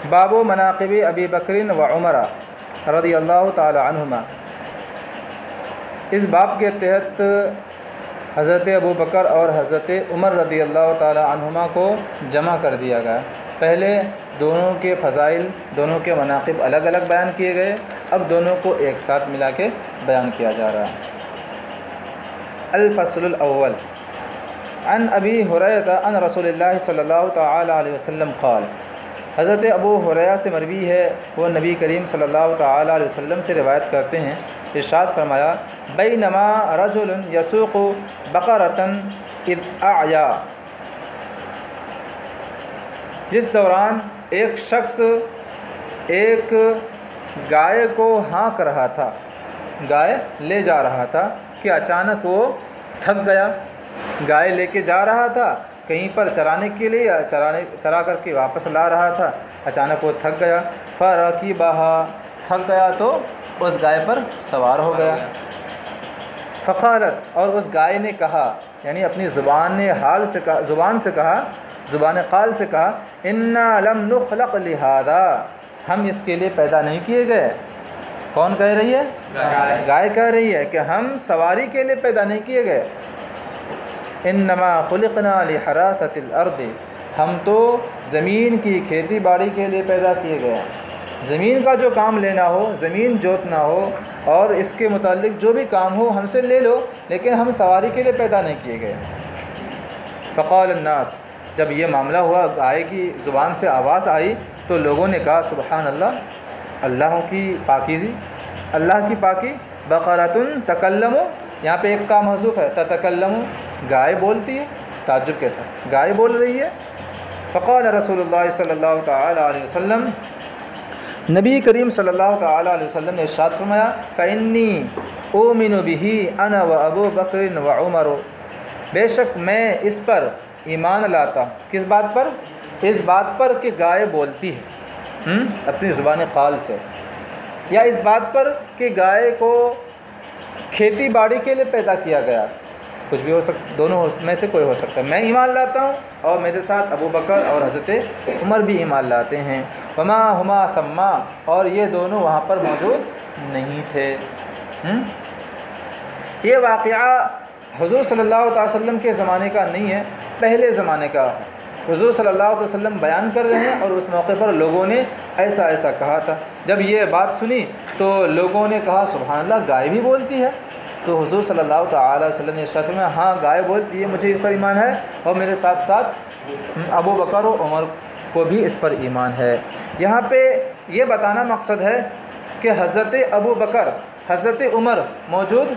باب مناقب ابی بکر و عمر رضی اللہ تعالی عنہما۔ اس باب کے تحت حضرت ابو بکر اور حضرت عمر رضی اللہ تعالی عنہما کو جمع کر دیا گیا۔ پہلے دونوں کے فضائل، دونوں کے مناقب الگ الگ بیان کیے گئے، اب دونوں کو ایک ساتھ ملا کے بیان کیا جا رہا ہے۔ الفصل الاول عن ابی ہریرہ عن رسول اللہ صلی اللہ تعالی علیہ وسلم قال۔ حضرت ابو ہریرہ سے مروی ہے، وہ نبی کریم صلی اللہ تعالی علیہ وسلم سے روایت کرتے ہیں، ارشاد فرمایا بینما رجل یسوق بقرۃ اذ اعیا، جس دوران ایک شخص ایک گائے کو ہانک رہا تھا، گائے لے جا رہا تھا کہ اچانک وہ تھک گیا۔ گائے لے کے جا رہا تھا کہیں پر چرانے کے لیے، چرا کر کے واپس لا رہا تھا، اچانک وہ تھک گیا۔ فرکبھا، تھک گیا تو اس گائے پر سوار ہو گیا۔ فقالت، اور اس گائے نے کہا، یعنی اپنی زبان قال سے کہا انا لم نخلق لہذا، ہم اس کے لیے پیدا نہیں کیے گئے۔ کون کہہ رہی ہے؟ گائے کہہ رہی ہے کہ ہم سواری کے لیے پیدا نہیں کیے گئے۔ انما خلقنا لحراثۃ الارض، ہم تو زمین کی کھیتی باڑی کے لیے پیدا کیے گئے ہیں۔ زمین کا جو کام لینا ہو، زمین جوتنا ہو اور اس کے متعلق جو بھی کام ہو ہم سے لے لو، لیکن ہم سواری کے لیے پیدا نہیں کیے گئے۔ فقال الناس، جب یہ معاملہ ہوا، گائے کی زبان سے آواز آئی تو لوگوں نے کہا سبحان اللہ، اللہ کی پاکیزی، اللہ کی پاکی۔ بقرۃ تکلم، یہاں پہ ایک کا محذوف ہے، تتکلم، گائے بولتی ہے، تعجب کے ساتھ گائے بول رہی ہے۔ فقال رسول اللہ صلی اللہ تعالی علیہ وسلم، نبی کریم صلی اللہ تعالی علیہ وسلم نے ارشاد فرمایا فإنی أؤمن به أنا وأبو بکر وعمر، بے شک میں اس پر ایمان لاتا ہوں۔ کس بات پر؟ اس بات پر کہ گائے بولتی ہے اپنی زبان قال سے، یا اس بات پر کہ گائے کو کھیتی باڑی کے لیے پیدا کیا گیا، کچھ بھی ہو سکتا، دونوں میں سے کوئی ہو سکتا ہے۔ میں ایمان لاتا ہوں اور میرے ساتھ ابو بکر اور حضرت عمر بھی ایمان لاتے ہیں۔ وما ہما ثما، اور یہ دونوں وہاں پر موجود نہیں تھے۔ یہ واقعہ حضور صلی اللہ علیہ وسلم کے زمانے کا نہیں ہے، پہلے زمانے کا ہے۔ حضور صلی اللہ علیہ وسلم بیان کر رہے ہیں اور اس موقع پر لوگوں نے ایسا ایسا کہا تھا۔ جب یہ بات سنی تو لوگوں نے کہا سبحان اللہ، گائے بھی بولتی ہے۔ تو حضور صلی اللہ تعالی وسلم نے ارشاد فرمایا ہاں گائے بولتی ہے، مجھے اس پر ایمان ہے، اور میرے ساتھ ساتھ ابو بکر و عمر کو بھی اس پر ایمان ہے۔ یہاں پہ یہ بتانا مقصد ہے کہ حضرت ابو بکر، حضرت عمر موجود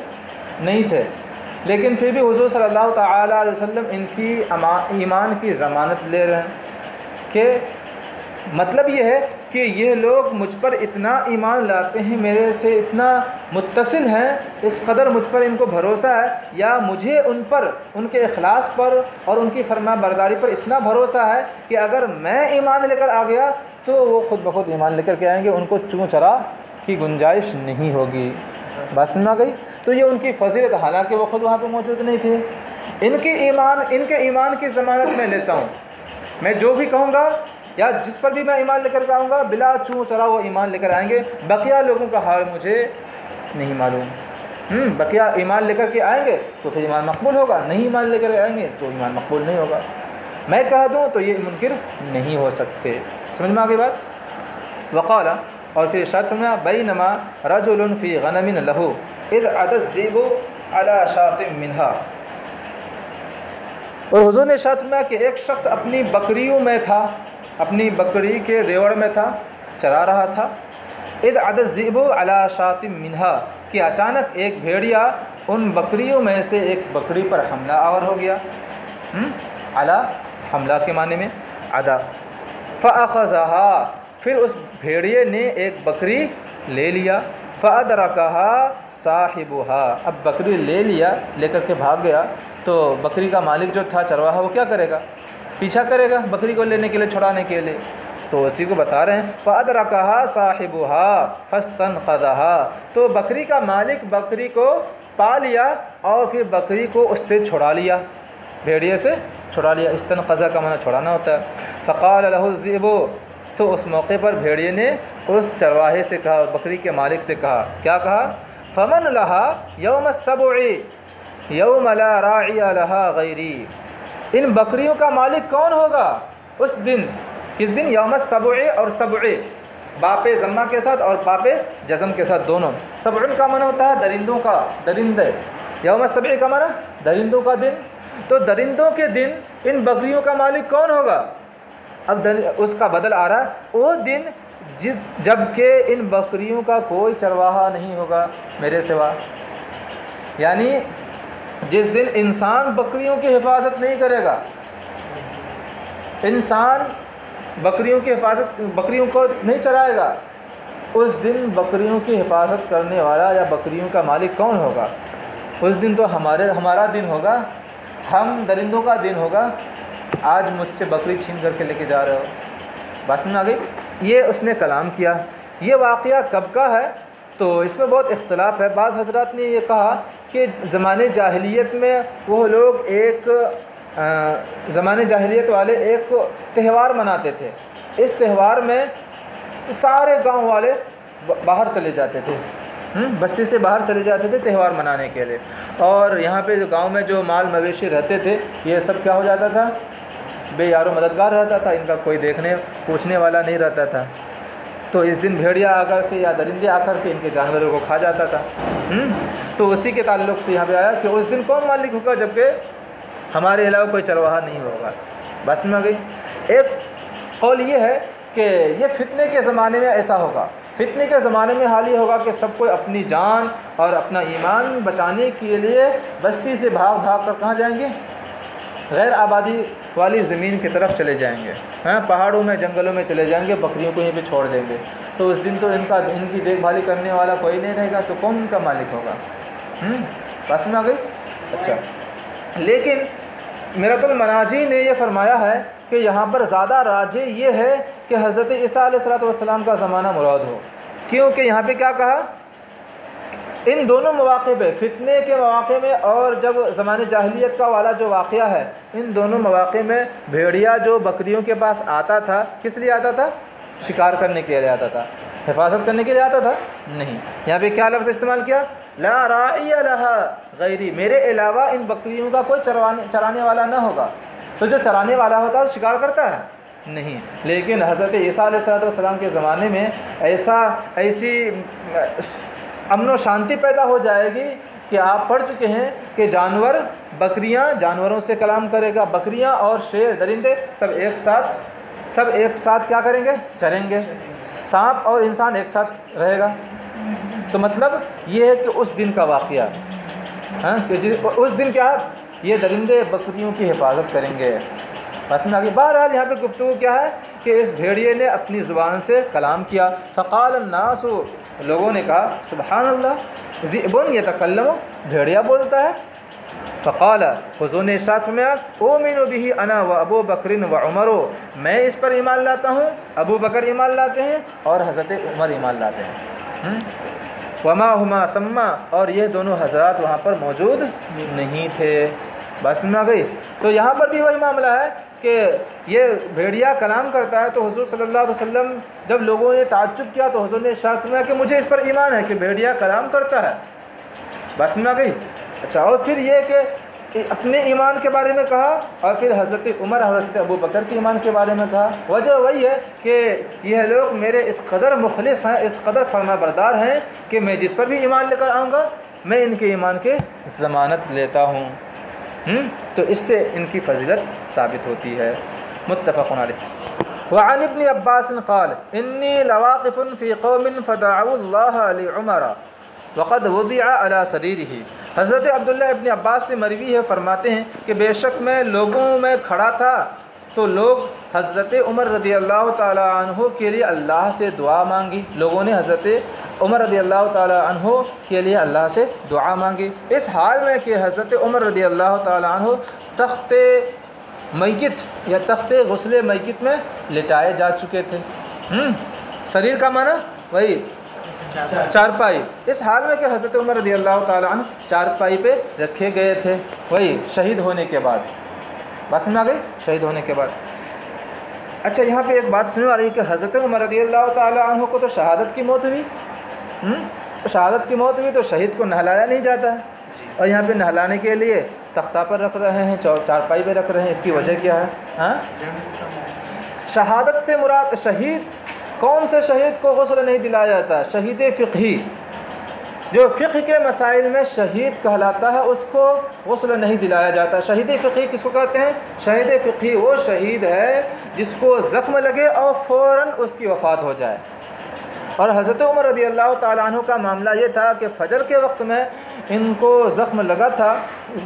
نہیں تھے، لیکن پھر بھی حضور صلی اللہ تعالی علیہ وسلم ان کی ایمان کی ضمانت لے رہے ہیں، کہ مطلب یہ ہے کہ یہ لوگ مجھ پر اتنا ایمان لاتے ہیں، میرے سے اتنا متصل ہیں، اس قدر مجھ پر ان کو بھروسہ ہے، یا مجھے ان پر، ان کے اخلاص پر اور ان کی فرما برداری پر اتنا بھروسہ ہے کہ اگر میں ایمان لے کر آ گیا تو وہ خود بخود ایمان لے کر کے آئیں گے، ان کو چوں چرا کی گنجائش نہیں ہوگی۔ بات سمجھ آ گئی؟ تو یہ ان کی فضیلت، حالانکہ وہ خود وہاں پہ موجود نہیں تھے۔ ان کے ایمان کی ضمانت میں لیتا ہوں، میں جو بھی کہوں گا یا جس پر بھی میں ایمان لے کر آؤں گا بلا چوں چرا وہ ایمان لے کر آئیں گے۔ بقیہ لوگوں کا حال مجھے نہیں معلوم۔ بقیہ ایمان لے کر کے آئیں گے تو پھر ایمان مقبول ہوگا، نہیں ایمان لے کر آئیں گے تو ایمان مقبول نہیں ہوگا۔ میں کہہ دوں تو یہ منکر نہیں ہو سکتے۔ سمجھ میں آ گئی بات؟ وقال، اور پھر ارشاد فرمایا بینما رجل فی غنم لہ اذ عدا الذئب علی شاۃ منہا، اور حضور نے ارشاد فرمایا کہ ایک شخص اپنی بکریوں میں تھا، اپنی بکری کے ریوڑ میں تھا، چرا رہا تھا۔ اذ عدا الذئب علی شاۃ منہا، کہ اچانک ایک بھیڑیا ان بکریوں میں سے ایک بکری پر حملہ آور ہو گیا۔ علی، حملہ کے معنی میں عدا۔ فاخذھا، پھر اس بھیڑیے نے ایک بکری لے لیا۔ فادرکھا صاحبھا، اب بکری لے کر کے بھاگ گیا تو بکری کا مالک جو تھا چرواہا، وہ کیا کرے گا؟ پیچھا کرے گا بکری کو لینے کے لیے، چھڑانے کے لیے۔ تو اسی کو بتا رہے ہیں فادرکھا صاحبھا فاستنقذھا، تو بکری کا مالک بکری کو پا لیا اور پھر بکری کو اس سے چھڑا لیا، بھیڑیے سے چھڑا لیا۔ استنقذ کا معنی چھڑانا ہوتا ہے۔ فقال له الذئب، تو اس موقع پر بھیڑیے نے اس چرواہے سے کہا، بکری کے مالک سے کہا، کیا کہا؟ فمن لہا یوم السبع یوم لا راعی لہا غیری، ان بکریوں کا مالک کون ہوگا اس دن؟ کس دن؟ یوم السبع، اور سبع باپ ضمہ کے ساتھ اور باپ جزم کے ساتھ دونوں۔ سبع کا معنی ہوتا ہے درندوں کا، درندے۔ یوم السبع کا معنی درندوں کا دن، تو درندوں کے دن ان بکریوں کا مالک کون ہوگا؟ اب اس کا بدل آ رہا ہے، وہ دن جب کہ ان بکریوں کا کوئی چرواہا نہیں ہوگا میرے سوا، یعنی جس دن انسان بکریوں کی حفاظت نہیں کرے گا، انسان بکریوں کی حفاظت، بکریوں کو نہیں چرائے گا، اس دن بکریوں کی حفاظت کرنے والا یا بکریوں کا مالک کون ہوگا؟ اس دن تو ہمارا دن ہوگا، ہم درندوں کا دن ہوگا۔ آج مجھ سے بکری چھین کر کے لے کے جا رہے ہو، بس میں آ گئی۔ یہ اس نے کلام کیا۔ یہ واقعہ کب کا ہے؟ تو اس میں بہت اختلاف ہے۔ بعض حضرات نے یہ کہا کہ زمانے جاہلیت میں وہ لوگ ایک زمانے جاہلیت والے ایک تہوار مناتے تھے، اس تہوار میں سارے گاؤں والے باہر چلے جاتے تھے، بستی سے باہر چلے جاتے تھے تہوار منانے کے لیے، اور یہاں پہ جو گاؤں میں جو مال مویشی رہتے تھے یہ سب کیا ہو جاتا تھا؟ بے یار و مددگار رہتا تھا، ان کا کوئی دیکھنے پوچھنے والا نہیں رہتا تھا۔ تو اس دن بھیڑیا آ کر کے یا درندے آ کر کے ان کے جانوروں کو کھا جاتا تھا۔ تو اسی کے تعلق سے یہاں پہ آیا کہ اس دن کون مالک ہوگا جبکہ ہمارے علاوہ کوئی چرواہا نہیں ہوگا۔ بس میں آ گئی۔ ایک قول یہ ہے کہ یہ فتنے کے زمانے میں ایسا ہوگا، فتنے کے زمانے میں حال یہ ہوگا کہ سب کوئی اپنی جان اور اپنا ایمان بچانے کے لیے بستی سے بھاگ بھاگ کر کہاں جائیں گے؟ غیر آبادی والی زمین کی طرف چلے جائیں گے، پہاڑوں میں جنگلوں میں چلے جائیں گے، بکریوں کو یہیں پہ چھوڑ دیں گے۔ تو اس دن تو ان کی دیکھ بھالی کرنے والا کوئی نہیں رہے گا، تو کون ان کا مالک ہوگا؟ بس میں آ گئی۔ اچھا، لیکن میرۃ المناجی نے یہ فرمایا ہے کہ یہاں پر زیادہ راجح یہ ہے کہ حضرت عیسیٰ علیہ السلام کا زمانہ مراد ہو، کیونکہ یہاں پہ کیا کہا؟ ان دونوں مواقع پہ، فتنے کے مواقع میں اور جب زمانے جاہلیت کا والا جو واقعہ ہے، ان دونوں مواقع میں بھیڑیا جو بکریوں کے پاس آتا تھا کس لیے آتا تھا؟ شکار کرنے کے لیے آتا تھا، حفاظت کرنے کے لیے آتا تھا؟ نہیں۔ یہاں پہ کیا لفظ استعمال کیا؟ لا راعی لہا غیری، میرے علاوہ ان بکریوں کا کوئی چرانے والا نہ ہوگا۔ تو جو چرانے والا ہوتا ہے شکار کرتا ہے؟ نہیں۔ لیکن حضرت عیسیٰ علیہ السلام کے زمانے میں ایسی امن و شانتی پیدا ہو جائے گی کہ آپ پڑھ چکے ہیں کہ بکریاں جانوروں سے کلام کرے گا، بکریاں اور شیر درندے سب ایک ساتھ کیا کریں گے؟ چریں گے، سانپ اور انسان ایک ساتھ رہے گا۔ تو مطلب یہ ہے کہ اس دن کا واقعہ کہ اس دن کیا ہے؟ یہ درندے بکریوں کی حفاظت کریں گے۔ بس میں آگے بہرحال یہاں پہ گفتگو کیا ہے کہ اس بھیڑیے نے اپنی زبان سے کلام کیا۔ فقال الناس، لوگوں نے کہا سبحان اللہ، ذئب یتکلم، بھیڑیا بولتا ہے۔ فقال، حضور نے ارشاد فرمایا اؤمن به انا و ابو بکر و عمر، میں اس پر ایمان لاتا ہوں، ابو بکر ایمان لاتے ہیں اور حضرت عمر ایمان لاتے ہیں۔ وما ہما ثم، اور یہ دونوں حضرات وہاں پر موجود نہیں تھے۔ بس میں آ گئی۔ تو یہاں پر بھی وہی معاملہ ہے کہ یہ بھیڑیا کلام کرتا ہے، تو حضور صلی اللہ علیہ وسلم جب لوگوں نے تعجب کیا تو حضور نے ارشاد فرمایا کہ مجھے اس پر ایمان ہے کہ بھیڑیا کلام کرتا ہے۔ بس میں آ گئی۔ اچھا، اور پھر یہ کہ اپنے ایمان کے بارے میں کہا، اور پھر حضرت عمر اور حضرت ابو بکر کے ایمان کے بارے میں کہا۔ وجہ وہی ہے کہ یہ لوگ میرے اس قدر مخلص ہیں، اس قدر فرما بردار ہیں کہ میں جس پر بھی ایمان لے کر آؤں گا میں ان کے ایمان کے ضمانت لیتا ہوں۔ تو اس سے ان کی فضیلت ثابت ہوتی ہے۔ متفق علیہ۔ وعن ابن عباس قال انی لواقف فی قوم فدعوا اللہ لعمر وقد وضع علی سریرہ۔ حضرت عبداللہ ابن عباس سے مروی ہے، فرماتے ہیں کہ بے شک میں لوگوں میں کھڑا تھا تو لوگ حضرت عمر رضی اللہ تعالیٰ عنہ کے لیے اللہ سے دعا مانگی، لوگوں نے حضرت عمر رضی اللہ تعالیٰ عنہ کے لیے اللہ سے دعا مانگی، اس حال میں کہ حضرت عمر رضی اللہ تعالیٰ عنہ تخت میت یا تخت غسل میت میں لٹائے جا چکے تھے۔ سریر کا معنی وہی چارپائی، اس حال میں کہ حضرت عمر رضی اللہ تعالیٰ عنہ چارپائی پہ رکھے گئے تھے، وہی شہید ہونے کے بعد۔ بس میں آ گئی، شہید ہونے کے بعد۔ اچھا یہاں پہ ایک بات سننے والی کہ حضرت عمر رضی اللہ تعالیٰ عنہ کو تو شہادت کی موت ہوئی، شہادت کی موت ہوئی تو شہید کو نہلایا نہیں جاتا ہے، اور یہاں پہ نہلانے کے لیے تختہ پر رکھ رہے ہیں، چارپائی پہ رکھ رہے ہیں، اس کی وجہ کیا ہے؟ ہاں، شہادت سے مراد شہید کون سے شہید کو غسل نہیں دلایا جاتا؟ شہید فقہی، جو فقہ کے مسائل میں شہید کہلاتا ہے اس کو غسل نہیں دلایا جاتا۔ شہید فقہی کس کو کہتے ہیں؟ شہید فقہی وہ شہید ہے جس کو زخم لگے اور فوراً اس کی وفات ہو جائے۔ اور حضرت عمر رضی اللہ تعالیٰ عنہ کا معاملہ یہ تھا کہ فجر کے وقت میں ان کو زخم لگا تھا،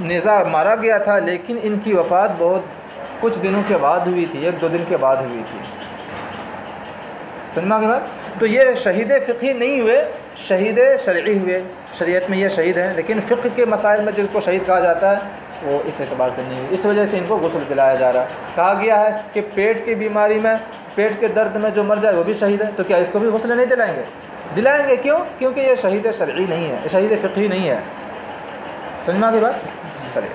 نیزہ مارا گیا تھا، لیکن ان کی وفات بہت کچھ دنوں کے بعد ہوئی تھی، 1-2 دن کے بعد ہوئی تھی۔ سننا کے بعد تو یہ شہید فقہی نہیں ہوئے، شہید شرعی ہوئے، شریعت میں یہ شہید ہیں، لیکن فقہ کے مسائل میں جس کو شہید کہا جاتا ہے وہ اس اعتبار سے نہیں ہوئی، اس وجہ سے ان کو غسل دلایا جا رہا ہے۔ کہا گیا ہے کہ پیٹ کی بیماری میں، پیٹ کے درد میں جو مر جائے وہ بھی شہید ہے، تو کیا اس کو بھی غسل نہیں دلائیں گے؟ دلائیں گے، کیوں؟ کیونکہ یہ شہید شرعی نہیں ہے، شہید فقہی نہیں ہے۔ سننا کے بعد چلیے،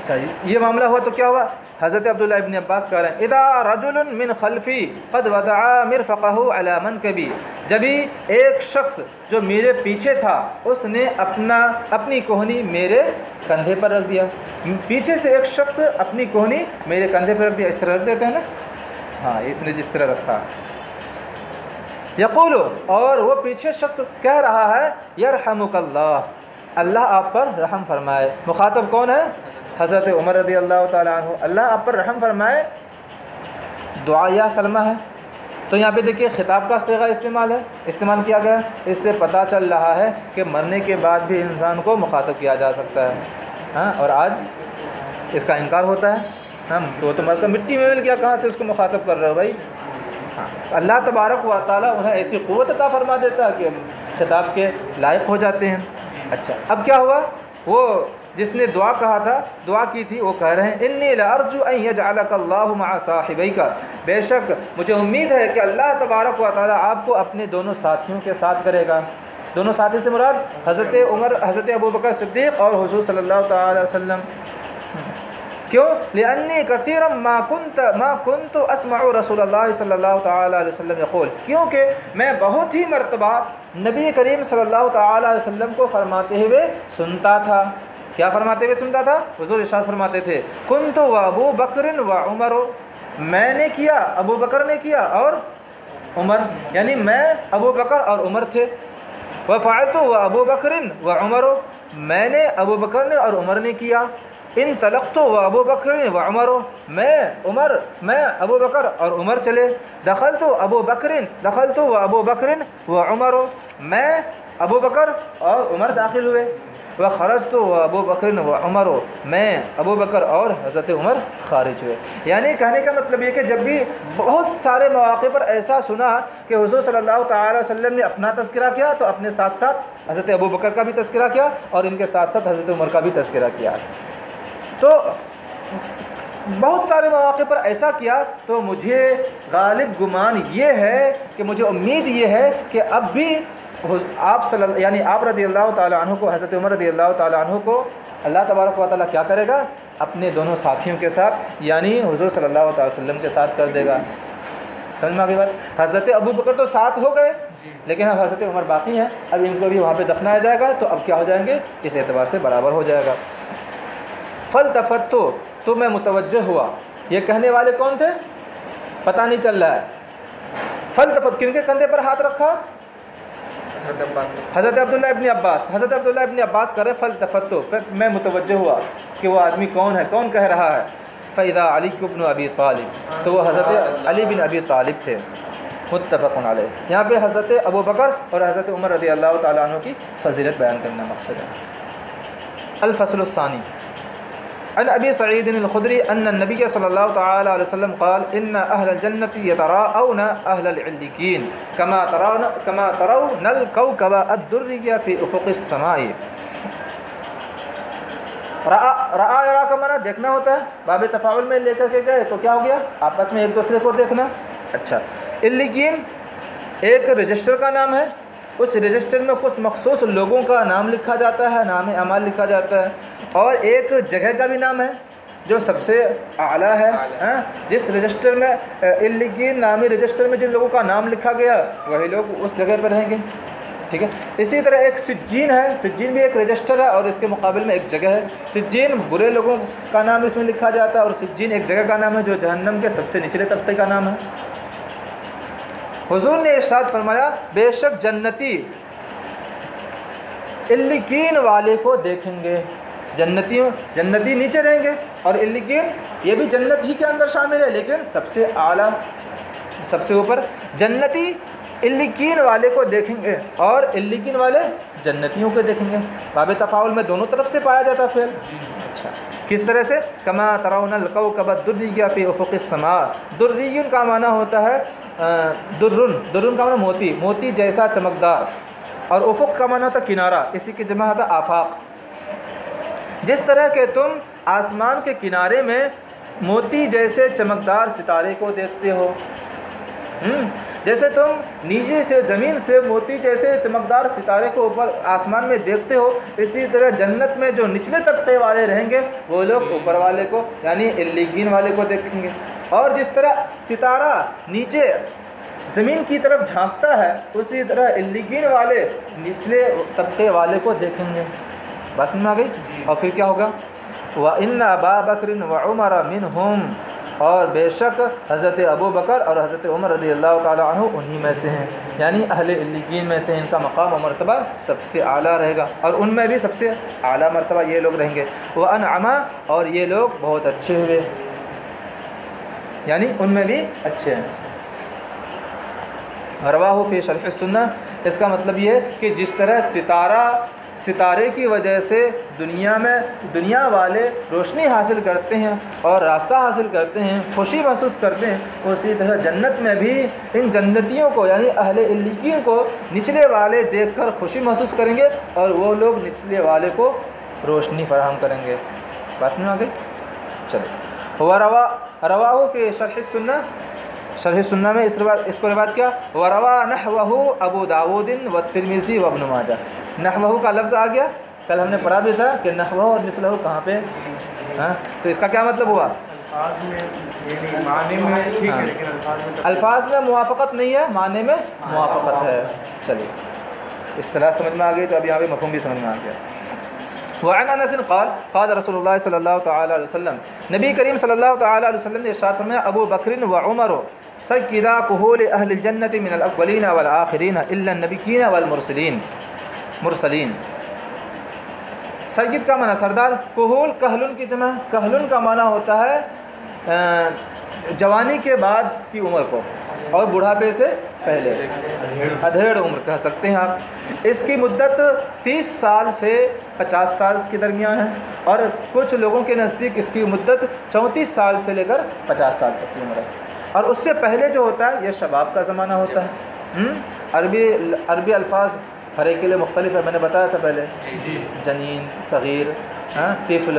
اچھا یہ معاملہ ہوا تو کیا ہوا؟ حضرت عبداللہ ابن عباس کہہ رہے ہیں اذا رجل من خلفی قد وضع مرفقہ علی منکبی، جبھی ایک شخص جو میرے پیچھے تھا اس نے اپنی کوہنی میرے کندھے پر رکھ دیا۔ پیچھے سے ایک شخص اپنی کوہنی میرے کندھے پر رکھ دیا، اس طرح رکھ دیتے ہیں نا، ہاں اس نے جس طرح رکھا۔ یقول، اور وہ پیچھے شخص کہہ رہا ہے یرحمک اللہ، اللہ آپ پر رحم فرمائے۔ مخاطب کون ہے؟ حضرت عمر رضی اللہ تعالیٰ عنہ، اللہ آپ پر رحم فرمائے، دعا یا کلمہ ہے۔ تو یہاں پہ دیکھیے خطاب کا صیغہ استعمال کیا گیا، اس سے پتہ چل رہا ہے کہ مرنے کے بعد بھی انسان کو مخاطب کیا جا سکتا ہے، ہاں، اور آج اس کا انکار ہوتا ہے، ہم تو مر کر مٹی میں مل گیا، کہاں سے اس کو مخاطب کر رہے ہو بھائی؟ اللہ تبارک و تعالیٰ انہیں ایسی قوت عطا فرما دیتا ہے کہ خطاب کے لائق ہو جاتے ہیں۔ اچھا اب کیا ہوا؟ وہ جس نے دعا کہا تھا، دعا کی تھی، وہ کہہ رہے ہیں انی لارجو ان یجعلک اللہ مع صاحبیک، بے شک مجھے امید ہے کہ اللہ تبارک و تعالیٰ آپ کو اپنے دونوں ساتھیوں کے ساتھ کرے گا۔ دونوں ساتھی سے مراد حضرت عمر، حضرت ابوبکر صدیق اور حضور صلی اللہ تعالی علیہ وسلم۔ کیوں؟ لأنی کثیرا ما کنت اسمع رسول اللہ صلی اللہ تعالی علیہ وسلم یقول، کیونکہ میں بہت ہی مرتبہ نبی کریم صلی اللہ تعالی علیہ وسلم کو فرماتے ہوئے سنتا تھا۔ کیا فرماتے ہوئے سنتا تھا؟ حضور ارشاد فرماتے تھے کنت و ابو بکر و عمر، میں نے کیا، ابو بکر نے کیا اور عمر، یعنی میں ابو بکر اور عمر تھے۔ وفعلت و ابو بکر و عمر، میں نے، ابو بکر نے اور عمر نے کیا۔ انطلقت و ابو بکر و عمر، میں ابو بکر اور عمر چلے۔ دخلت و ابو بکر و عمر، میں ابو بکر اور عمر داخل ہوئے۔ وخرجت و ابو بکر و عمر، میں ابو بکر اور حضرت عمر خارج ہوئے۔ یعنی کہنے کا مطلب یہ کہ جب بھی بہت سارے مواقع پر ایسا سنا کہ حضور صلی اللہ تعالی وسلم نے اپنا تذکرہ کیا تو اپنے ساتھ ساتھ حضرت ابو بکر کا بھی تذکرہ کیا اور ان کے ساتھ ساتھ حضرت عمر کا بھی تذکرہ کیا، تو بہت سارے مواقع پر ایسا کیا، تو مجھے غالب گمان یہ ہے کہ مجھے امید یہ ہے کہ اب بھی آپ رضی اللہ تعالیٰ عنہ کو، حضرت عمر رضی اللہ تعالیٰ عنہ کو اللہ تبارک و تعالیٰ کیا کرے گا؟ اپنے دونوں ساتھیوں کے ساتھ، یعنی حضور صلی اللہ تعالی وسلم کے ساتھ کر دے گا۔ سمجھ میں آ گئی بات؟ حضرت ابو بکر تو ساتھ ہو گئے، لیکن اب حضرت عمر باقی ہیں، اب ان کو بھی وہاں پہ دفنایا جائے گا، تو اب کیا ہو جائیں گے؟ اس اعتبار سے برابر ہو جائے گا۔ فالتفت، تو میں متوجہ ہوا، یہ کہنے والے کون تھے پتہ نہیں چل رہا ہے۔ فالتفت، کن کے کندھے پر ہاتھ رکھا؟ حضرت عبداللہ ابن عباس کہہ رہے فالتفت، پھر میں متوجہ ہوا کہ وہ آدمی کون ہے، کون کہہ رہا ہے۔ فإذا علی بن ابی طالب، تو وہ حضرت علی بن ابی طالب تھے، متفق علیہ۔ یہاں پہ حضرت ابو بکر اور حضرت عمر رضی اللہ تعالیٰ عنہ کی فضیلت بیان کرنا مقصد ہے۔ الفصل الثانی، عن ابی سعید الخدری ان النبی صلی اللہ تعالی علیہ وسلم قال ان اہل الجنۃ یتراءون اہل العلیین کما ترون الکوكب الدری فی افق السماء۔ رأى کا معنی دیکھنا ہوتا ہے، باب تفاعل میں لے کر کے گئے تو کیا ہو گیا؟ آپس میں ایک دوسرے کو دیکھنا۔ اچھا، علیین ایک رجسٹر کا نام ہے، اس رجسٹر میں کچھ مخصوص لوگوں کا نام لکھا جاتا ہے، نام اعمال لکھا جاتا ہے، اور ایک جگہ کا بھی نام ہے، جو سب سے اعلیٰ ہے، جس رجسٹر میں علیین نامی رجسٹر میں جن لوگوں کا نام لکھا گیا وہی لوگ اس جگہ پر رہیں گے، ٹھیک ہے۔ اسی طرح ایک سجین ہے، سجین بھی ایک رجسٹر ہے اور اس کے مقابل میں ایک جگہ ہے۔ سجین برے لوگوں کا نام اس میں لکھا جاتا ہے اور سجین ایک جگہ کا نام ہے جو جہنم کے سب سے نچلے طبقے کا نام ہے۔ حضور نے ارشاد فرمایا بے شک جنتی علیین والے کو دیکھیں گے، جنتی نیچے رہیں گے اور علیین یہ بھی جنت ہی کے اندر شامل ہے لیکن سب سے اعلیٰ، سب سے اوپر۔ جنتی علیین والے کو دیکھیں گے اور علیین والے جنتیوں کو دیکھیں گے۔ باب تفاعل میں دونوں طرف سے پایا جاتا ہے فعل۔ اچھا کس طرح سے؟ کما ترون الکوکب الدری فی افق السماء، دریون کا معنی ہوتا ہے درن کا معنی موتی، موتی جیسا چمکدار، اور افق کا معنی ہوتا ہے کنارہ، اسی کی جمع ہوتا ہے آفاق۔ جس طرح کہ تم آسمان کے کنارے میں موتی جیسے چمکدار ستارے کو دیکھتے ہو، جیسے تم نیچے سے زمین سے موتی جیسے چمکدار ستارے کو اوپر آسمان میں دیکھتے ہو، اسی طرح جنت میں جو نچلے طبقے والے رہیں گے وہ لوگ اوپر والے کو یعنی علیین والے کو دیکھیں گے، اور جس طرح ستارہ نیچے زمین کی طرف جھانکتا ہے اسی طرح علیین والے نچلے طبقے والے کو دیکھیں گے۔ بات سمجھ میں آ گئی؟ اور پھر کیا ہوگا؟ وَإِنَّ أَبَا بَكْرٍ وَعُمَرَ مِنْهُمْ، اور بے شک حضرت ابو بکر اور حضرت عمر رضی اللہ تعالیٰ عنہ انہی میں سے ہیں، یعنی اہل علیین میں سے، ان کا مقام و مرتبہ سب سے اعلیٰ رہے گا اور ان میں بھی سب سے اعلیٰ مرتبہ یہ لوگ رہیں گے۔ وَأَنْعَمَ، اور یہ لوگ بہت اچھے ہوئے، یعنی ان میں بھی اچھے ہیں۔ رواہ فی شرح السنہ، اس کا مطلب یہ ہے کہ جس طرح ستارے کی وجہ سے دنیا والے روشنی حاصل کرتے ہیں اور راستہ حاصل کرتے ہیں، خوشی محسوس کرتے ہیں، اسی طرح جنت میں بھی ان جنتیوں کو یعنی اہل علیین کو نچلے والے دیکھ کر خوشی محسوس کریں گے اور وہ لوگ نچلے والے کو روشنی فراہم کریں گے۔ بات سمجھ آ گئی؟ چلو رواہ فی شرح السنہ، شرح سنہ میں اس کو روایت کیا، وروا نحوہ ابو داود والترمذی وابن ماجہ۔ نحوہ کا لفظ آ گیا، کل ہم نے پڑھا بھی تھا کہ نحوہ اور مثلہ کہاں پہ، تو اس کا کیا مطلب ہوا؟ الفاظ میں موافقت نہیں ہے، معنی میں موافقت ہے۔ چلیے اصطلاح سمجھ میں آ گئی تو اب یہاں پہ مفہوم بھی سمجھ میں آ گیا۔ وعن انس قال قال رسول اللہ صلی اللہ تعالی علیہ وسلم، نبی کریم صلی اللہ تعالی علیہ وسلم نے ارشاد فرمایا ابو بکر و عمر سیدا کہول اہل الجنت من الاولین والآخرین الا النبیین والمرسلین۔ سید کا معنی سردار، کہول کہلن کی جمع، کہلن کا معنی ہوتا ہے جوانی کے بعد کی عمر کو اور بڑھاپے سے پہلے، ادھیڑ عمر کہہ سکتے ہیں آپ۔ اس کی مدت 30 سال سے 50 سال کے درمیان ہے اور کچھ لوگوں کے نزدیک اس کی مدت 34 سال سے لے کر 50 سال تک کی عمر ہے، اور اس سے پہلے جو ہوتا ہے یہ شباب کا زمانہ ہوتا ہے۔ عربی الفاظ ہر ایک کے لیے مختلف ہے، میں نے بتایا تھا پہلے، جنین، صغیر، طفل۔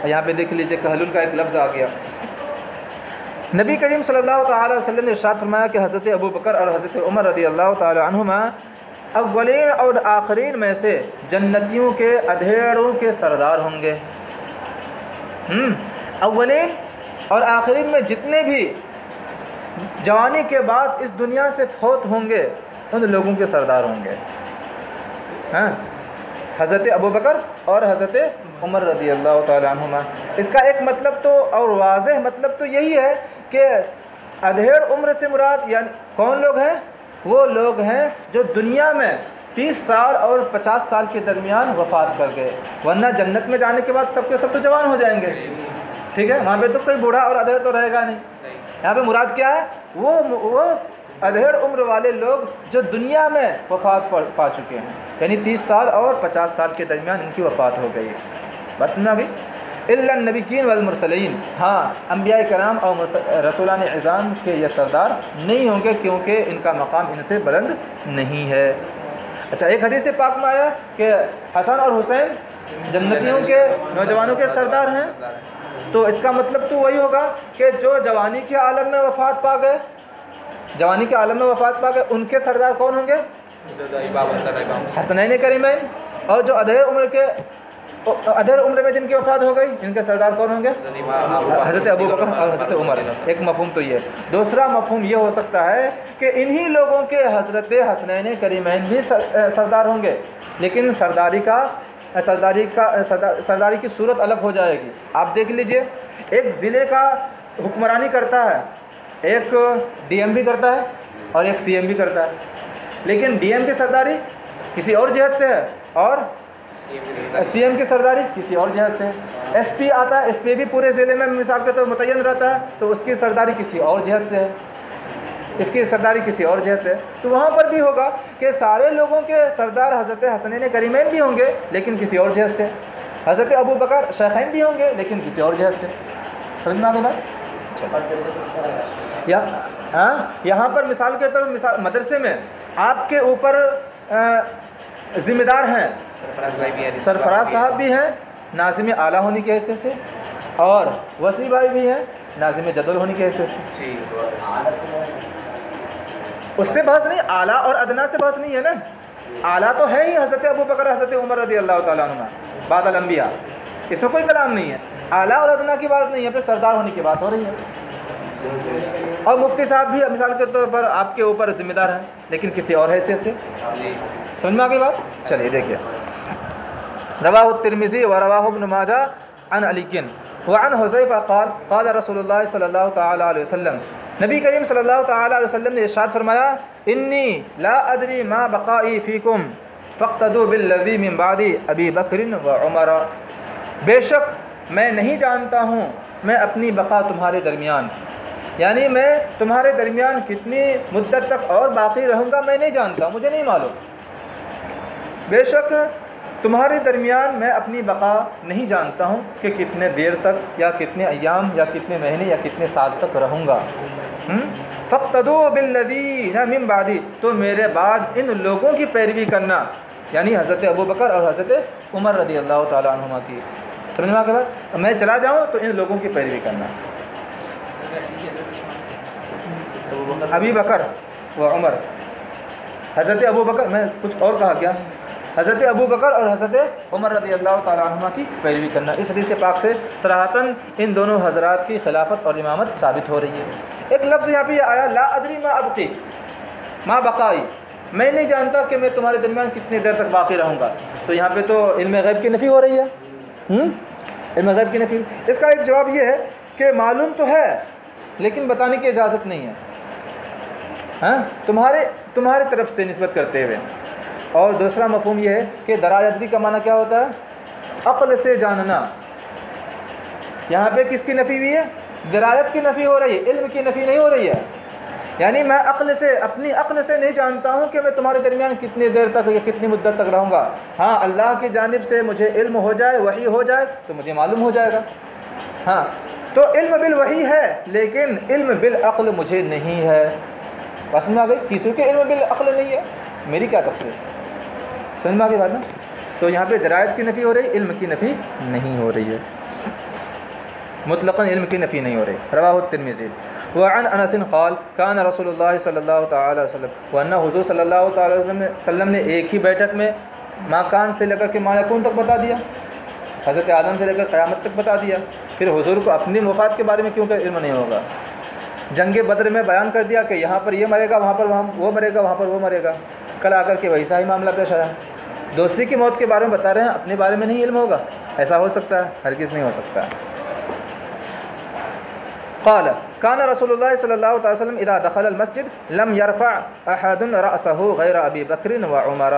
یہاں پہ دیکھ لیجئے کہلن کا ایک لفظ آ گیا۔ نبی کریم صلی اللہ تعالی وسلم نے ارشاد فرمایا کہ حضرت ابو بکر اور حضرت عمر رضی اللہ تعالی عنہما اولین اور آخرین میں سے جنتیوں کے ادھیڑوں کے سردار ہوں گے۔ اولین اور آخرین میں جتنے بھی جوانی کے بعد اس دنیا سے فوت ہوں گے ان لوگوں کے سردار ہوں گے، حضرت ابو بکر اور حضرت عمر رضی اللہ تعالی عنہما۔ اس کا ایک مطلب تو اور واضح مطلب تو یہی ہے کہ ادھیڑ عمر سے مراد یعنی کون لوگ ہیں؟ وہ لوگ ہیں جو دنیا میں 30 سال اور 50 سال کے درمیان وفات کر گئے، ورنہ جنت میں جانے کے بعد سب کے سب تو جوان ہو جائیں گے، ٹھیک ہے، وہاں پہ تو کوئی بوڑھا اور ادھیڑ تو رہے گا نہیں۔ یہاں پہ مراد کیا ہے؟ وہ ادھیڑ عمر والے لوگ جو دنیا میں وفات پا چکے ہیں، یعنی 30 سال اور 50 سال کے درمیان ان کی وفات ہو گئی۔ بس میں ابھی الا النبیین والمرسلین، ہاں انبیاء کرام اور رسولان اعظام کے یہ سردار نہیں ہوں گے کیونکہ ان کا مقام ان سے بلند نہیں ہے۔ اچھا، ایک حدیث پاک میں آیا کہ حسن اور حسین جنتیوں کے نوجوانوں کے سردار ہیں، تو اس کا مطلب تو وہی ہوگا کہ جو جوانی کے عالم میں وفات پا گئے، جوانی کے عالم میں وفات پا گئے، ان کے سردار کون ہوں گے؟ حسنین کریمین۔ اور جو ادھیڑ عمر کے ادھر عمر میں جن کی وفات ہو گئی ان کے سردار کون ہوں گے؟ حضرت ابو بکر اور حضرت عمر۔ ایک مفہوم تو یہ ہے۔ دوسرا مفہوم یہ ہو سکتا ہے کہ انہی لوگوں کے حضرت حسنین کریمین بھی سردار ہوں گے، لیکن سرداری کی صورت الگ ہو جائے گی۔ آپ دیکھ لیجئے، ایک ضلع کا حکمرانی کرتا ہے، ایک ڈی ایم بھی کرتا ہے اور ایک سی ایم بھی کرتا ہے، لیکن ڈی ایم کی سرداری کسی اور جہت سے ہے اور سی ایم کی سرداری کسی اور جہت سے ہے۔ ایس پی آتا ہے، ایس پی بھی پورے ضلع میں مثال کے طور پر متعین رہتا ہے، تو اس کی سرداری کسی اور جہت سے ہے، اس کی سرداری کسی اور جہت سے ہے۔ تو وہاں پر بھی ہوگا کہ سارے لوگوں کے سردار حضرت حسنین کریمین بھی ہوں گے لیکن کسی اور جہت سے، حضرت ابو بکر شیخین بھی ہوں گے لیکن کسی اور جہت سے۔ سمجھ میں آ گئی بات؟ یہاں پر مثال کے طور پر مدرسے میں آپ کے اوپر ذمہ دار ہیں، سرفراز صاحب بھی ہیں ناظم اعلیٰ ہونے کی حیثیت سے، اور وسیع بھائی بھی ہیں ناظم جدول ہونے کی حیثیت سے۔ اس سے بحث نہیں، اعلیٰ اور ادنا سے بحث نہیں ہے نا۔ اعلیٰ تو ہے ہی حضرت ابو بکر حضرت عمر رضی اللہ تعالیٰ عنہ بعد الانبیاء، اس میں کوئی کلام نہیں ہے۔ اعلیٰ اور ادنا کی بات نہیں ہے، پھر سردار ہونے کی بات ہو رہی ہے۔ اور مفتی صاحب بھی مثال کے طور پر آپ کے اوپر ذمہ دار ہیں لیکن کسی اور حیثیت سے۔ سمجھ میں آ گئی بات؟ چلیے دیکھیے، رواہ الترمذی و رواہ ابن ماجہ عن علی وعن حذیفہ قال قال رسول اللہ صلی اللہ تعالی علیہ وسلم، نبی کریم صلی اللہ تعالی علیہ وسلم نے ارشاد فرمایا، انی لا ادری ما بقائی فیکم فاقتدوا بالذی من بعدی ابی بکر و عمر، بے شک میں نہیں جانتا ہوں میں اپنی بقا تمہارے درمیان، یعنی میں تمہارے درمیان کتنی مدت تک اور باقی رہوں گا میں نہیں جانتا، مجھے نہیں معلوم۔ بے شک تمہارے درمیان میں اپنی بقا نہیں جانتا ہوں کہ کتنے دیر تک یا کتنے ایام یا کتنے مہینے یا کتنے سال تک رہوں گا۔ فاقتدوا بالذین من بعدی، تو میرے بعد ان لوگوں کی پیروی کرنا، یعنی حضرت ابو بکر اور حضرت عمر رضی اللہ تعالیٰ عنہما کی۔ سمجھ میں آ کے بعد میں چلا جاؤں تو ان لوگوں کی پیروی کرنا۔ ابی بکر و عمر، حضرت ابو بکر، میں کچھ اور کہا کیا؟ حضرت ابو بکر اور حضرت عمر رضی اللہ تعالیٰ عنہما کی پیروی کرنا۔ اس حدیث پاک سے صراحتاً ان دونوں حضرات کی خلافت اور امامت ثابت ہو رہی ہے۔ ایک لفظ یہاں پہ یہ آیا، لا ادری ما ابقی ما بقائی، میں نہیں جانتا کہ میں تمہارے درمیان کتنی دیر تک باقی رہوں گا، تو یہاں پہ تو علم غیب کی نفی ہو رہی ہے۔ علم غیب کی نفی، اس کا ایک جواب یہ ہے کہ معلوم تو ہے لیکن بتانے کی اجازت نہیں ہے، تمہارے طرف سے نسبت کرتے ہوئے۔ اور دوسرا مفہوم یہ ہے کہ درایدری کا معنی کیا ہوتا ہے؟ عقل سے جاننا۔ یہاں پہ کس کی نفی ہوئی ہے؟ درایت کی نفی ہو رہی ہے، علم کی نفی نہیں ہو رہی ہے۔ یعنی میں اپنی عقل سے نہیں جانتا ہوں کہ میں تمہارے درمیان کتنی دیر تک یا کتنی مدت تک رہوں گا، ہاں اللہ کی جانب سے مجھے علم ہو جائے، وحی ہو جائے تو مجھے معلوم ہو جائے گا۔ ہاں تو علم بالوحی ہے لیکن علم بالعقل مجھے نہیں ہے۔ بس میں آ گئی، کسی کے علم بالعقل نہیں ہے، میری کیا تخصیص؟ سمجھ میں آ گئی بات نا؟ تو یہاں پہ درایت کی نفی ہو رہی، علم کی نفی نہیں ہو رہی ہے، مطلقاً علم کی نفی نہیں ہو رہی۔ رواہ الترمذی وعن انس قال کان رسول اللہ صلی اللہ تعالی علیہ وسلم، ورنہ حضور صلی اللہ تعالی علیہ وسلم نے ایک ہی بیٹھک میں ما کان سے لے کر کے ما یکون تک بتا دیا، حضرت آدم سے لے کر قیامت تک بتا دیا۔ پھر حضور کو اپنی وفات کے بارے میں کیوں کہ علم نہیں ہوگا؟ جنگ بدر میں بیان کر دیا کہ یہاں پر یہ مرے گا، وہاں پر وہ مرے گا، وہاں پر وہ مرے گا، کل آ کر کے ویسا ہی معاملہ پیش آیا۔ دوسری کی موت کے بارے میں بتا رہے ہیں، اپنے بارے میں نہیں علم ہوگا، ایسا ہو سکتا ہے؟ ہرگز نہیں ہو سکتا۔ قال کان رسول اللہ صلی اللہ علیہ وسلم اذا دخل المسجد لم يرفع احد رأسه غیر ابی بکر و عمر،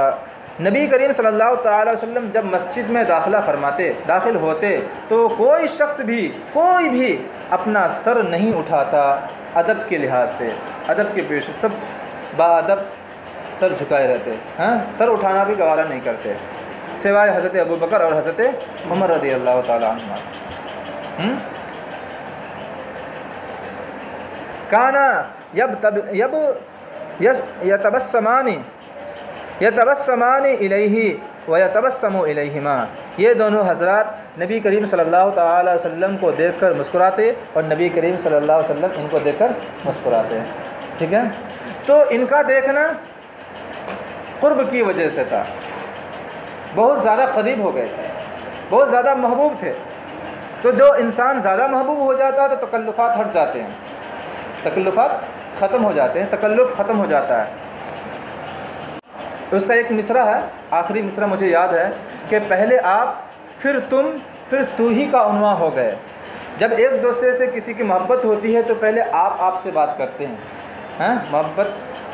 نبی کریم صلی اللہ تعالی وسلم جب مسجد میں داخل ہوتے تو کوئی شخص بھی اپنا سر نہیں اٹھاتا، ادب کے لحاظ سے، ادب کے پیش سب باادب سر جھکائے رہتے، سر اٹھانا بھی گوارا نہیں کرتے، سوائے حضرت ابو بکر اور حضرت عمر رضی اللہ تعالی عنہ۔ کانا یتبسمان الیہ و یتبسم الیہما، یہ دونوں حضرات نبی کریم صلی اللہ تعالی وسلم کو دیکھ کر مسکراتے اور نبی کریم صلی اللہ علیہ وسلم ان کو دیکھ کر مسکراتے۔ ٹھیک ہے، تو ان کا دیکھنا قرب کی وجہ سے تھا، بہت زیادہ قریب ہو گئے تھے، بہت زیادہ محبوب تھے. تو جو انسان زیادہ محبوب ہو جاتا ہے تو تکلفات ہٹ جاتے ہیں, تکلفات ختم ہو جاتے ہیں, تکلف ختم ہو جاتا ہے. اس کا ایک مصرع ہے, آخری مصرع مجھے یاد ہے کہ پہلے آپ پھر تم پھر تو ہی کا عنواں ہو گئے. جب ایک دوسرے سے کسی کی محبت ہوتی ہے تو پہلے آپ سے بات کرتے ہیں, محبت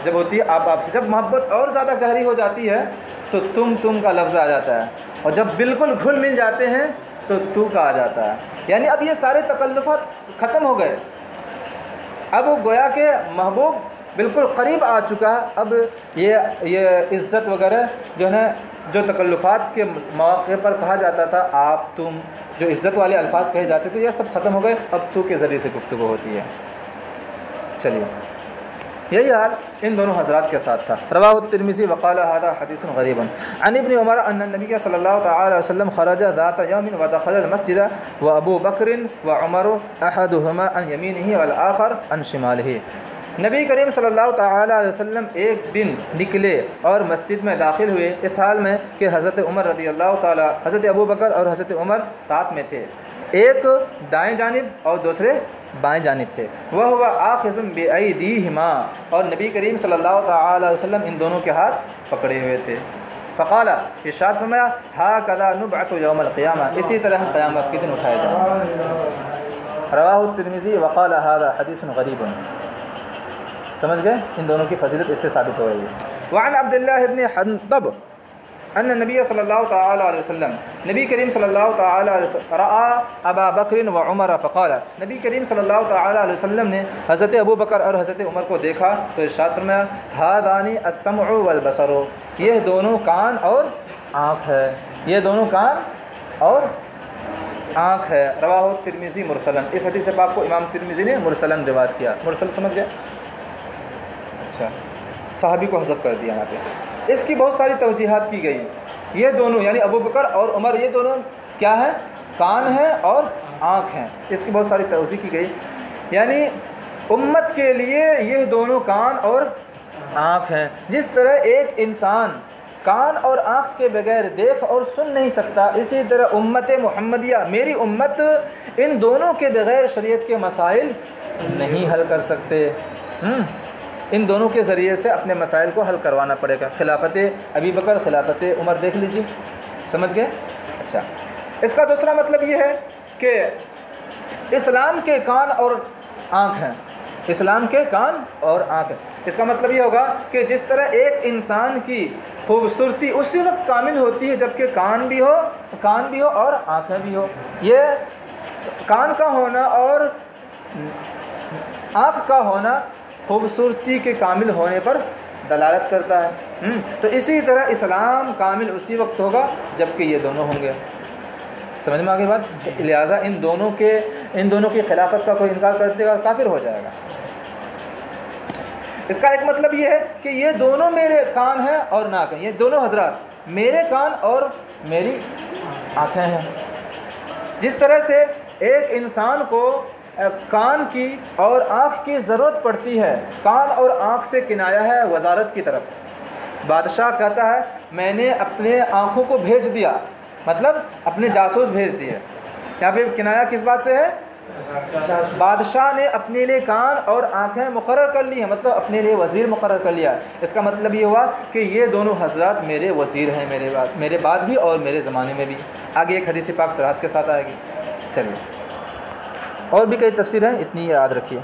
جب ہوتی ہے آپ سے. جب محبت اور زیادہ گہری ہو جاتی ہے تو تم کا لفظ آ جاتا ہے, اور جب بالکل گھل مل جاتے ہیں تو کا آ جاتا ہے. یعنی اب یہ سارے تکلفات ختم ہو گئے, اب گویا کہ محبوب بالکل قریب آ چکا. اب یہ عزت وغیرہ جو ہے جو تکلفات کے مواقع پر کہا جاتا تھا آپ تم, جو عزت والے الفاظ کہے جاتے تھے, یہ سب ختم ہو گئے. اب تو کے ذریعے سے گفتگو ہوتی ہے. چلیے, یہی حال ان دونوں حضرات کے ساتھ تھا. رواہ الترمذی وقال هذا حدیث غریب عن ابن عمر ان النبي صلی اللہ تعالی وسلم خرج ذات يوم ودخل المسجد وابو بکر وعمر احدهما عن يمينه والآخر عن شماله. نبی کریم صلی اللہ تعالی علیہ وسلم ایک دن نکلے اور مسجد میں داخل ہوئے اس حال میں کہ حضرت عمر رضی اللہ تعالی, حضرت ابو بکر اور حضرت عمر ساتھ میں تھے, ایک دائیں جانب اور دوسرے بائیں جانب تھے. وہ آخذ بأیدیہما, اور نبی کریم صلی اللہ تعالی علیہ وسلم ان دونوں کے ہاتھ پکڑے ہوئے تھے. فقال, ارشاد فرمایا, ھکذا نبعث یوم القیامہ, اسی طرح ہم قیامت کے دن اٹھائے جائیں. رواہ الترمذی وقال ھذا حدیث غریب. سمجھ گئے, ان دونوں کی فضیلت اس سے ثابت ہو رہی ہے. وعن عبداللہ ابن حنطب ان نبی صلی اللہ تعالی علیہ وسلم, نبی کریم صلی اللہ تعالی علیہ وسلم رأى ابا بکر و عمر فقال, نبی کریم صلی اللہ تعالی علیہ وسلم نے حضرت ابو بکر اور حضرت عمر کو دیکھا تو ارشاد فرمایا, ھذان السمع والبصر, یہ دونوں کان اور آنکھ ہے, یہ دونوں کان اور آنکھ ہے. رواہ الترمذی مرسلا, اس حدیث پاک کو امام ترمذی نے مرسلا روایت کیا. مرسل سمجھ گئے؟ اچھا, صحابی کو حذف کر دیا یہاں پہ. اس کی بہت ساری توجیحات کی گئی. یہ دونوں یعنی ابو بکر اور عمر, یہ دونوں کیا ہیں؟ کان ہیں اور آنکھ ہیں. اس کی بہت ساری توضیح کی گئی. یعنی امت کے لیے یہ دونوں کان اور آنکھ ہیں. جس طرح ایک انسان کان اور آنکھ کے بغیر دیکھ اور سن نہیں سکتا, اسی طرح امت محمدیہ, میری امت, ان دونوں کے بغیر شریعت کے مسائل نہیں حل کر سکتے. ان دونوں کے ذریعے سے اپنے مسائل کو حل کروانا پڑے گا. خلافت ابی بکر, خلافت عمر دیکھ لیجیے. سمجھ گئے؟ اچھا, اس کا دوسرا مطلب یہ ہے کہ اسلام کے کان اور آنکھ ہیں, اسلام کے کان اور آنکھ ہیں. اس کا مطلب یہ ہوگا کہ جس طرح ایک انسان کی خوبصورتی اسی وقت کامل ہوتی ہے جب کہ کان بھی ہو اور آنکھیں بھی ہو. یہ کان کا ہونا اور آنکھ کا ہونا خوبصورتی کے کامل ہونے پر دلالت کرتا ہے. تو اسی طرح اسلام کامل اسی وقت ہوگا جب کہ یہ دونوں ہوں گے. سمجھ میں آگے بات؟ لہٰذا ان دونوں کی خلافت کا کوئی انکار کرتے گا کافر ہو جائے گا. اس کا ایک مطلب یہ ہے کہ یہ دونوں میرے کان ہیں اور ناک ہیں. یہ دونوں حضرات میرے کان اور میری آنکھیں ہیں. جس طرح سے ایک انسان کو کان کی اور آنکھ کی ضرورت پڑتی ہے, کان اور آنکھ سے کنایا ہے وزارت کی طرف. بادشاہ کہتا ہے میں نے اپنے آنکھوں کو بھیج دیا, مطلب اپنے جاسوس بھیج دیے. یہاں پہ کنایا کس بات سے ہے؟ بادشاہ نے اپنے لیے کان اور آنکھیں مقرر کر لی ہیں, مطلب اپنے لیے وزیر مقرر کر لیا. اس کا مطلب یہ ہوا کہ یہ دونوں حضرات میرے وزیر ہیں, میرے بعد بھی اور میرے زمانے میں بھی. آگے ایک حدیث پاک صراحت کے ساتھ آئے گی. چلیے, اور بھی کئی تفسیر ہیں, اتنی یاد رکھیے.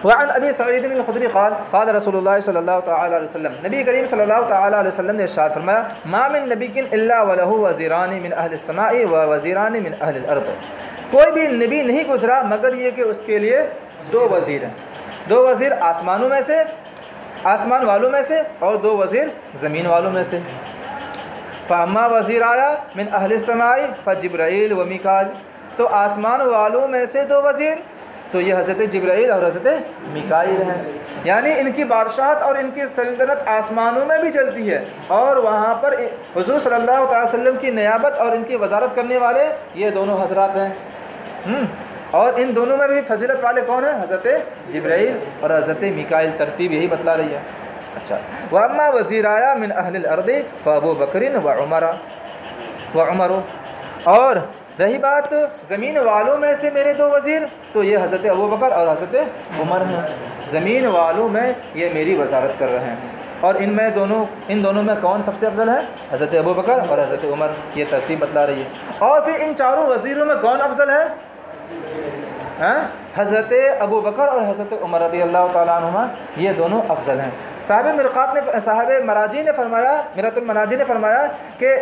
وعن ابی سعید الخدری قال قال رسول اللہ صلی اللہ تعالی علیہ وسلم, نبی کریم صلی اللہ تعالی علیہ وسلم نے ارشاد فرمایا, ما من نبی الا وله وزیران من اہل السماء ووزیران من اہل الارض, کوئی بھی نبی نہیں گزرا مگر یہ کہ اس کے لیے دو وزیر ہیں, دو وزیر آسمانوں میں سے, آسمان والوں میں سے, اور دو وزیر زمین والوں میں سے. فاما وزیر آیا من اہل السماء فجبرائیل و میکائیل, تو آسمان والوں میں سے دو وزیر, تو یہ حضرت جبرائیل اور حضرت میکائیل ہیں. یعنی ان کی بادشاہت اور ان کی سلطنت آسمانوں میں بھی چلتی ہے, اور وہاں پر حضور صلی اللہ تعالی وسلم کی نیابت اور ان کی وزارت کرنے والے یہ دونوں حضرات ہیں. اور ان دونوں میں بھی فضیلت والے کون ہیں؟ حضرت جبرائیل اور حضرت میکائیل. ترتیب یہی بتلا رہی ہے. اچھا, وَأَمَّا وَزِيرَايَ مِنْ أَهْلِ الْأَرْضِ فَأَبُو بَكْرٍ وَعُمَرُ, اور رہی بات زمین والوں میں سے میرے 2 وزیر، تو یہ حضرت ابوبکر اور حضرت عمر ہیں۔ زمین والوں میں یہ میری وزارت کر رہے ہیں، اور ان دونوں میں کون سب سے افضل ہے؟ حضرت ابوبکر اور حضرت عمر، یہ ترتیب بتلا رہی ہے۔ اور پھر ان چاروں وزیروں میں کون افضل ہے؟ حضرت ابوبکر اور حضرت عمر رضی اللہ تعالیٰ عنہما، یہ دونوں افضل ہیں۔ صاحب مراجی نے فرمایا، مرۃ المناجی نے فرمایا کہ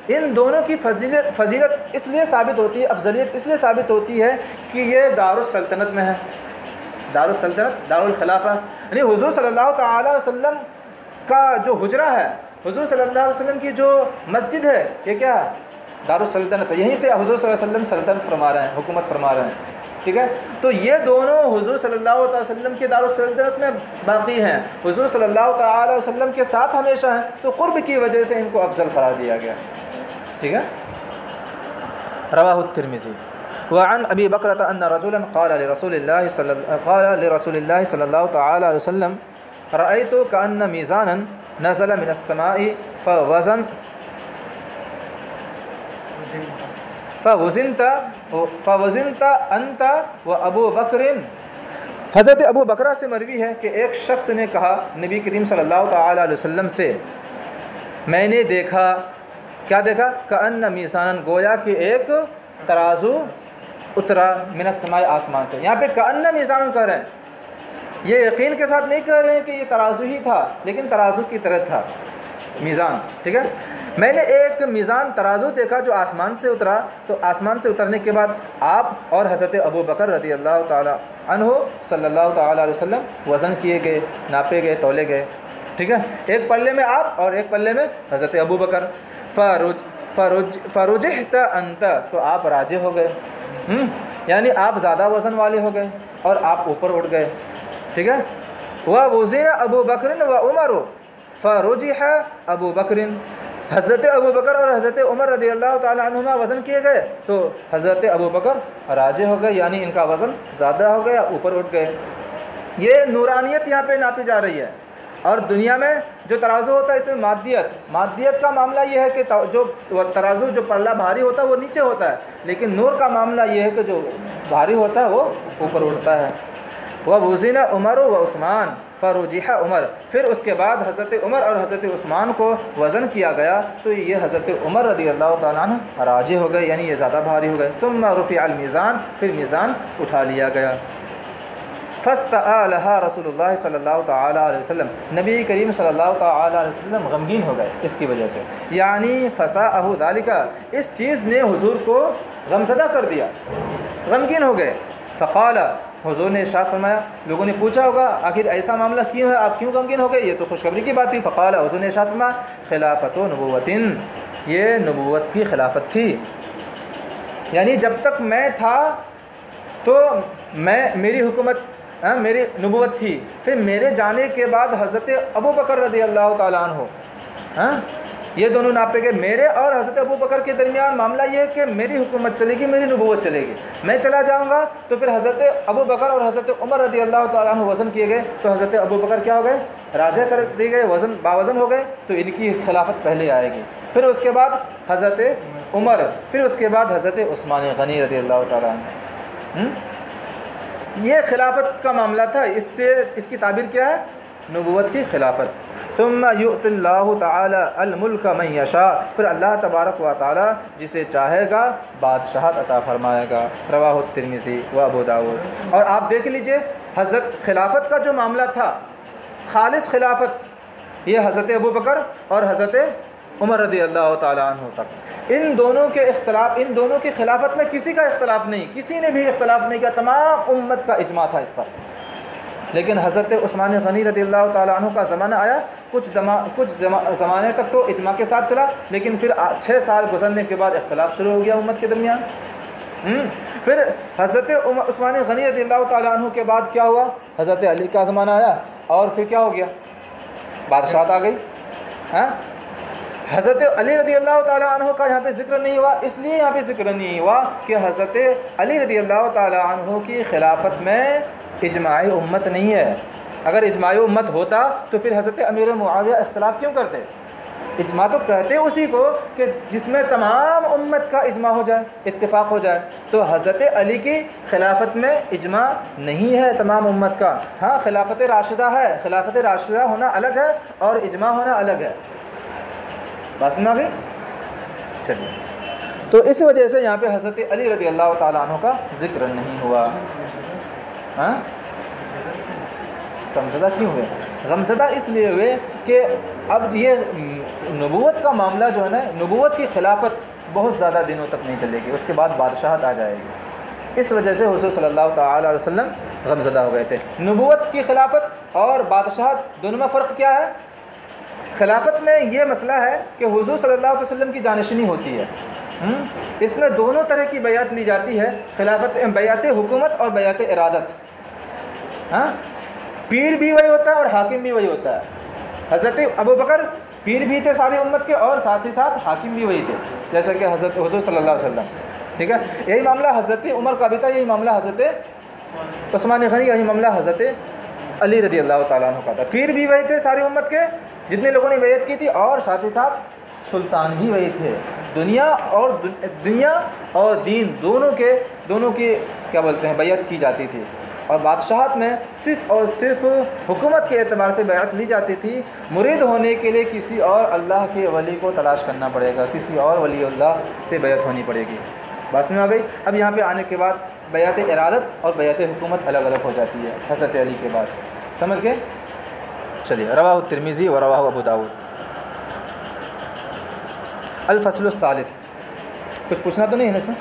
ان دونوں کی فضیلت اس لیے ثابت ہوتی ہے، افضلیت اس لیے ثابت ہوتی ہے کہ یہ دارالسلطنت میں ہے، دارالسلطنت، دارالخلافہ، یعنی حضور صلی اللہ تعالیٰ علیہ وسلم کا جو حجرہ ہے، حضور صلی اللہ علیہ وسلم کی جو مسجد ہے، یہ کیا ہے؟ دارالسلطنت ہے، یہیں سے حضور صلی اللہ علیہ وسلم سلطنت فرما رہے ہیں، حکومت فرما رہے ہیں، ٹھیک ہے؟ تو یہ دونوں حضور صلی اللہ علیہ وسلم کے دارالسلطنت میں باقی ہیں، حضور صلی اللہ تعالیٰ علیہ وسلم کے ساتھ ہمیشہ ہیں، تو قرب کی وجہ سے ان کو افضل قرار دیا گیا، ٹھیک ہے؟ رواہ الترمذی وعن ابی بکرۃ ان رجلا قال لرسول اللہ صلی اللہ تعالی علیہ وسلم رأيت كأن ميزانا نزل من السماء فوزنت انت وابو بکر۔ حضرت ابو بکرہ سے مروی ہے کہ ایک شخص نے کہا نبی کریم صلی اللہ تعالی علیہ وسلم سے، میں نے دیکھا، کیا دیکھا؟ کأن میزانا، گویا کہ ایک ترازو اترا من السماء، آسمان سے۔ یہاں پہ کأن میزانا کہہ رہے ہیں، یہ یقین کے ساتھ نہیں کہہ رہے ہیں کہ یہ ترازو ہی تھا، لیکن ترازو کی طرح تھا میزان، ٹھیک ہے؟ میں نے ایک میزان ترازو دیکھا جو آسمان سے اترا، تو آسمان سے اترنے کے بعد آپ اور حضرت ابو بکر رضی اللہ تعالی عنہ صلی اللہ تعالی علیہ وسلم وزن کیے گئے، ناپے گئے، تولے گئے، ٹھیک ہے؟ ایک پلے میں آپ اور ایک پلے میں حضرت ابو بکر۔ فرجحت انت، تو آپ راجح ہو گئے، یعنی آپ زیادہ وزن والے ہو گئے اور آپ اوپر اٹھ گئے، ٹھیک ہے؟ ووزن ابو بکر و عمر فرجح ابو بکر، حضرت ابو بکر اور حضرت عمر رضی اللہ تعالی عنہما وزن کیے گئے تو حضرت ابو بکر راجح ہو گئے، یعنی ان کا وزن زیادہ ہو گیا، اوپر اٹھ گئے۔ یہ نورانیت یہاں پہ ناپی جا رہی ہے، اور دنیا میں جو ترازو ہوتا ہے اس میں مادیت کا معاملہ یہ ہے کہ جو ترازو جو پلہ بھاری ہوتا ہے وہ نیچے ہوتا ہے، لیکن نور کا معاملہ یہ ہے کہ جو بھاری ہوتا ہے وہ اوپر اٹھتا ہے۔ ووزن عمر و عثمان فرجح عمر، پھر اس کے بعد حضرت عمر اور حضرت عثمان کو وزن کیا گیا تو یہ حضرت عمر رضی اللہ تعالیٰ عنہ راجح ہو گئے، یعنی یہ زیادہ بھاری ہو گئے۔ ثم رفع المیزان، پھر میزان اٹھا لیا گیا۔ فاستعالها رسول اللہ صلی اللہ تعالیٰ علیہ وسلم، نبی کریم صلی اللہ تعالیٰ علیہ وسلم غمگین ہو گئے اس کی وجہ سے، یعنی فساءہ ذالک، اس چیز نے حضور کو غمزدہ کر دیا، غمگین ہو گئے۔ فقال، حضور نے ارشاد فرمایا، لوگوں نے پوچھا ہوگا آخر ایسا معاملہ کیوں ہے، آپ کیوں غمگین ہو گئے؟ یہ تو خوشخبری کی بات تھی۔ فقال، حضور نے ارشاد فرمایا، خلافت و نبوت، یہ نبوت کی خلافت تھی، یعنی جب تک میں تھا تو میری حکومت، میری نبوت تھی، پھر میرے جانے کے بعد حضرت ابو بکر رضی اللہ تعالیٰ عنہ، یہ دونوں ناپے گئے۔ میرے اور حضرت ابو بکر کے درمیان معاملہ یہ ہے کہ میری حکومت چلے گی، میری نبوت چلے گی، میں چلا جاؤں گا تو پھر حضرت ابو بکر اور حضرت عمر رضی اللہ تعالیٰ عنہ وزن کیے گئے تو حضرت ابو بکر کیا ہو گئے؟ راجح کر دیے گئے، وزن باوزن ہو گئے، تو ان کی خلافت پہلے آئے گی، پھر اس کے بعد حضرت عمر، پھر اس کے بعد حضرت عثمان غنی رضی اللہ تعالیٰ عنہ۔ یہ خلافت کا معاملہ تھا، اس کی تعبیر کیا ہے؟ نبوت کی خلافت۔ ثم یؤت اللہ تعالی الملک من یشاء، پھر اللہ تبارک و تعالی جسے چاہے گا بادشاہت عطا فرمائے گا۔ رواہ الترمذی و ابو داؤد۔ اور آپ دیکھ لیجئے حضرت خلافت کا جو معاملہ تھا، خالص خلافت، یہ حضرت ابو بکر اور حضرت عمر رضی اللہ تعالیٰ عنہ تک، ان دونوں کے اختلاف، ان دونوں کی خلافت میں کسی کا اختلاف نہیں، کسی نے بھی اختلاف نہیں کیا، تمام امت کا اجماع تھا اس پر۔ لیکن حضرت عثمان غنی رضی اللہ تعالیٰ عنہ کا زمانہ آیا، کچھ زمانے تک تو اجماع کے ساتھ چلا، لیکن پھر 6 سال گزرنے کے بعد اختلاف شروع ہو گیا امت کے درمیان۔ پھر حضرت عثمان غنی رضی اللہ تعالیٰ عنہ کے بعد کیا ہوا؟ حضرت علی کا زمانہ آیا، اور پھر کیا ہو گیا؟ بادشاہت آ گئی۔ حضرت علی رضی اللہ تعالیٰ عنہ کا یہاں پہ ذکر نہیں ہوا، اس لیے یہاں پہ ذکر نہیں ہوا کہ حضرت علی رضی اللہ تعالیٰ عنہ کی خلافت میں اجماع امت نہیں ہے۔ اگر اجماع امت ہوتا تو پھر حضرت امیر معاویہ اختلاف کیوں کرتے؟ اجماع تو کہتے اسی کو کہ جس میں تمام امت کا اجماع ہو جائے، اتفاق ہو جائے۔ تو حضرت علی کی خلافت میں اجماع نہیں ہے تمام امت کا، ہاں خلافت راشدہ ہے، خلافت راشدہ ہونا الگ ہے اور اجماع ہونا الگ ہے۔ بات سمجھ آ گئی؟ چلیے، تو اس وجہ سے یہاں پہ حضرت علی رضی اللہ تعالیٰ عنہ کا ذکر نہیں ہوا۔ ہاں غمزدہ کیوں ہوئے؟ غمزدہ اس لیے ہوئے کہ اب یہ نبوت کا معاملہ جو ہے نا، نبوت کی خلافت بہت زیادہ دنوں تک نہیں چلے گی، اس کے بعد بادشاہت آ جائے گی۔ اس وجہ سے حضور صلی اللہ تعالیٰ علیہ وسلم غمزدہ ہو گئے تھے۔ نبوت کی خلافت اور بادشاہت دونوں میں فرق کیا ہے؟ خلافت میں یہ مسئلہ ہے کہ حضور صلی اللہ علیہ وسلم کی جانشینی ہوتی ہے، اس میں دونوں طرح کی بیعت لی جاتی ہے، خلافت بیعت حکومت اور بیعت ارادت۔ ہاں پیر بھی وہی ہوتا ہے اور حاکم بھی وہی ہوتا ہے۔ حضرت ابوبکر پیر بھی تھے ساری امت کے اور ساتھ ہی ساتھ حاکم بھی وہی تھے، جیسا کہ حضرت حضور صلی اللہ علیہ وسلم، ٹھیک ہے۔ یہی معاملہ حضرت عمر کا بھی تھا، یہی معاملہ حضرت عثمان غنی، یہی معاملہ حضرت علی رضی اللہ تعالیٰ عنہ کا تھا۔ پیر بھی وہی تھے ساری امت کے جتنے لوگوں نے بیعت کی تھی، اور ساتھ ہی ساتھ سلطان بھی وہی تھے۔ دنیا اور دین دونوں کی کیا بولتے ہیں بیعت کی جاتی تھی، اور بادشاہت میں صرف اور صرف حکومت کے اعتبار سے بیعت لی جاتی تھی۔ مرید ہونے کے لیے کسی اور اللہ کے ولی کو تلاش کرنا پڑے گا، کسی اور ولی اللہ سے بیعت ہونی پڑے گی۔ بات سمجھ آ گئی؟ اب یہاں پہ آنے کے بعد بیعت ارادت اور بیعت حکومت الگ الگ ہو جاتی ہے حضرت علی کے بعد، سمجھ گئے؟ چلیے، رواہ ترمذی و رواہ ابو داؤد۔ الفصل الثالث، کچھ پوچھنا تو نہیں ہے اس میں؟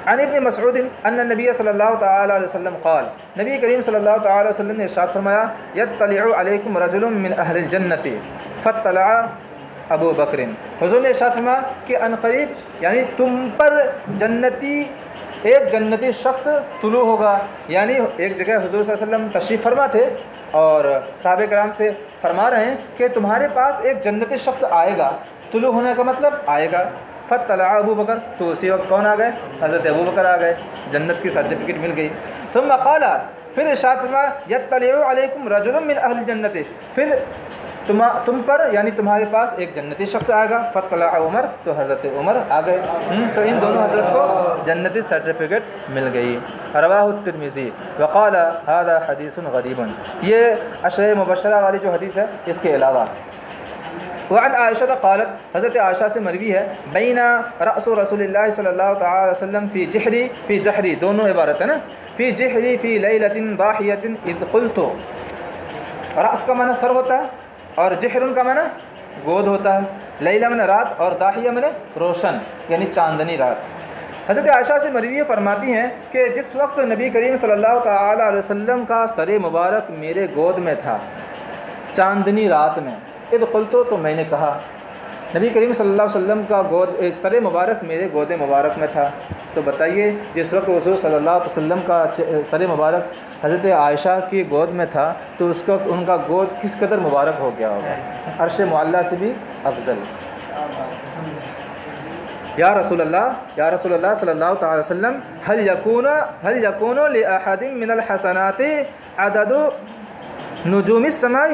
عن ابن مسعود ان النبی صلی اللہ تعالی علیہ وسلم قال، نبی کریم صلی اللہ تعالی علیہ وسلم نے ارشاد فرمایا، یطلع علیکم رجل من اہل الجنۃ فاطلع ابو بکر۔ حضور نے ارشاد فرمایا کہ ان قریب یعنی تم پر ایک جنتی شخص طلوع ہوگا۔ یعنی ایک جگہ حضور صلی اللہ علیہ وسلم تشریف فرما تھے اور صحابہ کرام سے فرما رہے ہیں کہ تمہارے پاس ایک جنتی شخص آئے گا۔ طلوع ہونے کا مطلب آئے گا۔ فطلع ابو بکر، تو اسی وقت کون آ گئے؟ حضرت ابو بکر آ گئے، جنت کی سرٹیفکیٹ مل گئی۔ ثم قال، پھر ارشاد فرمایا، یطلع علیکم رجل من اہل الجنۃ، پھر تم پر یعنی تمہارے پاس ایک جنتی شخص آئے گا۔ فطلع عمر، تو حضرت عمر آ گئے۔ تو ان دونوں حضرت کو جنتی سرٹیفکیٹ مل گئی۔ رواہ الترمذی وقال هذا حدیث غریب، یہ عشرہ مبشرہ والی جو حدیث ہے اس کے علاوہ۔ وعن عائشہ قالت، حضرت عائشہ سے مروی ہے، بین رأس رسول اللہ صلی اللہ تعالی علیہ وسلم فی جحری، دونوں عبارت ہے نا، فی جحری فی لیلۃ ضاحیۃ اذ قلت، رأس کا معنی سر ہوتا ہے اور جحر کا معنی گود ہوتا ہے، لیلہ میں رات اور ضاحیہ میں روشن یعنی چاندنی رات۔ حضرت عائشہ سے مروی فرماتی ہیں کہ جس وقت نبی کریم صلی اللہ تعالی علیہ وسلم کا سر مبارک میرے گود میں تھا چاندنی رات میں، اذ قلت، تو میں نے کہا، نبی کریم صلی اللہ علیہ وسلم کا سر مبارک میرے گود مبارک میں تھا۔ تو بتائیے جس وقت حضور صلی اللہ علیہ وسلم کا سر مبارک حضرت عائشہ کی گود میں تھا تو اس وقت ان کا گود کس قدر مبارک ہو گیا ہوگا، عرش معلیٰ سے بھی افضل۔ یا رسول اللہ صلی اللہ تعالی وسلم، هل يكون لأحد من الحسنات عدد نجوم السماء،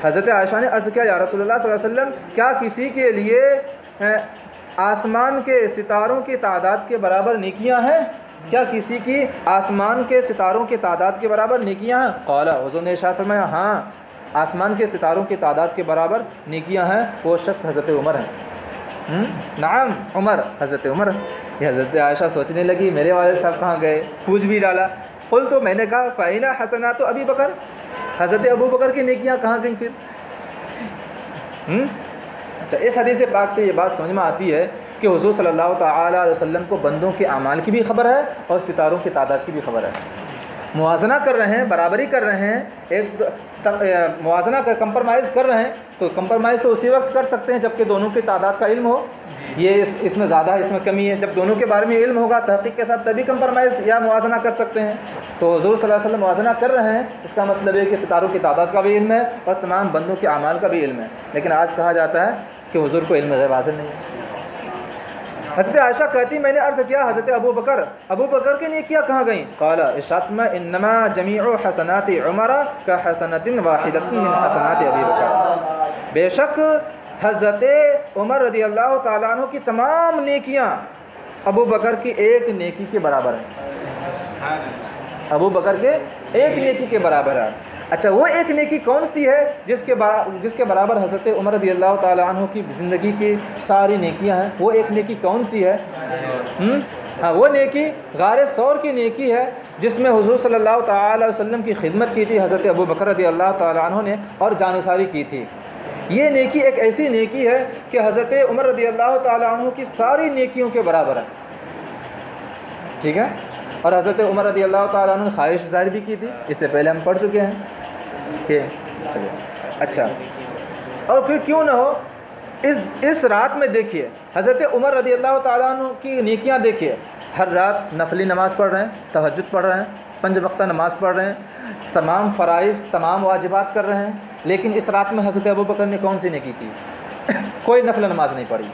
حضرت عائشہ نے عرض کیا، یا رسول اللہ صلی اللہ علیہ وسلم، کیا کسی کے لیے آسمان کے ستاروں کی تعداد کے برابر نیکیاں ہیں؟ کیا کسی کی آسمان کے ستاروں کی تعداد کے برابر نیکیاں ہیں؟ قال، حضور نے ارشاد فرمایا، ہاں آسمان کے ستاروں کی تعداد کے برابر نیکیاں ہیں۔ وہ شخص حضرت عمر ہیں۔ نعم عمر، حضرت عمر۔ یہ حضرت عائشہ سوچنے لگی میرے والد صاحب کہاں گئے، پوچھ بھی ڈالا۔ قل، تو میں نے کہا، فَإِنَّ حَسَنَاتُ ابی بکر، حضرت ابو بکر کی نیکیاں کہاں گئیں پھر؟ اچھا، اس حدیث پاک سے یہ بات سمجھ میں آتی ہے کہ حضور صلی اللہ تعالی علیہ وسلم کو بندوں کے اعمال کی بھی خبر ہے اور ستاروں کی تعداد کی بھی خبر ہے۔ موازنہ کر رہے ہیں، برابری کر رہے ہیں، ایک موازنہ کر کمپرمائز کر رہے ہیں، تو کمپرمائز تو اسی وقت کر سکتے ہیں جب کہ دونوں کی تعداد کا علم ہو۔ یہ اس میں زیادہ ہے، اس میں کمی ہے، جب دونوں کے بارے میں علم ہوگا تحقیق کے ساتھ تبھی کمپرمائز یا موازنہ کر سکتے ہیں۔ تو حضور صلی اللہ علیہ وسلم موازنہ کر رہے ہیں، اس کا مطلب ہے کہ ستاروں کی تعداد کا بھی علم ہے اور تمام بندوں کے اعمال کا بھی علم ہے۔ لیکن آج کہا جاتا ہے کہ حضور کو علم غیب حاصل نہیں ہے۔ حضرت عائشہ کہتی، میں نے عرض کیا، حضرت ابو بکر کی نیکیاں کہاں گئیں؟ قال، ارشاد میں، انما جمیع حسنات عمر کا حسنۃ واحدۃ من حسنات ابی بکر، بے شک حضرت عمر رضی اللہ تعالیٰ عنہ کی تمام نیکیاں ابو بکر کی ایک نیکی کے برابر ہیں، ابو بکر کے ایک نیکی کے برابر ہے۔ اچھا وہ ایک نیکی کون سی ہے جس کے برابر حضرت عمر رضی اللہ تعالیٰ عنہ کی زندگی کی ساری نیکیاں ہیں؟ وہ ایک نیکی کون سی ہے؟ ہاں وہ نیکی غار ثور کی نیکی ہے، جس میں حضور صلی اللہ تعالیٰ علیہ وسلم کی خدمت کی تھی حضرت ابو بکر رضی اللہ تعالیٰ عنہ نے، اور جانثاری کی تھی۔ یہ نیکی ایک ایسی نیکی ہے کہ حضرت عمر رضی اللہ تعالیٰ عنہ کی ساری نیکیوں کے برابر ہے، ٹھیک ہے۔ اور حضرت عمر رضی اللہ تعالیٰ عنہ نے خواہش ظاہر بھی کی تھی، اس سے پہلے ہم پڑھ چکے ہیں کہ چلے اچھا۔ اور پھر کیوں نہ ہو اس رات میں دیکھیے حضرت عمر رضی اللہ تعالیٰ عنہ کی نیکیاں دیکھیے، ہر رات نفلی نماز پڑھ رہے ہیں، تہجد پڑھ رہے ہیں، 5 وقتہ نماز پڑھ رہے ہیں، تمام فرائض تمام واجبات کر رہے ہیں، لیکن اس رات میں حضرت ابو بکر نے کون سی نیکی کی؟ کوئی نفل نماز نہیں پڑھی،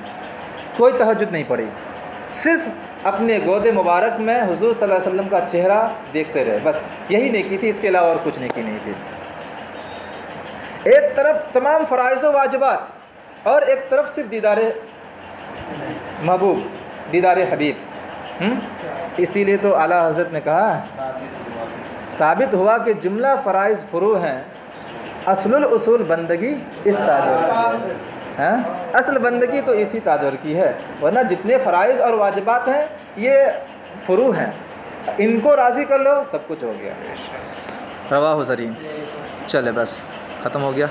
کوئی تہجد نہیں پڑھی، صرف اپنے گود مبارک میں حضور صلی اللہ علیہ وسلم کا چہرہ دیکھتے رہے، بس یہی نیکی تھی، اس کے علاوہ اور کچھ نیکی نہیں تھی۔ ایک طرف تمام فرائض و واجبات اور ایک طرف صرف دیدار محبوب، دیدار حبیب۔ اسی لیے تو اعلیٰ حضرت نے کہا ثابت ہوا کہ جملہ فرائض فروع ہیں، اصل الاصول بندگی اس تاجر، اصل بندگی تو اسی تاجر کی ہے، ورنہ جتنے فرائض اور واجبات ہیں یہ فروع ہیں، ان کو راضی کر لو سب کچھ ہو گیا۔ رواہ زرین۔ چلے بس ختم ہو گیا۔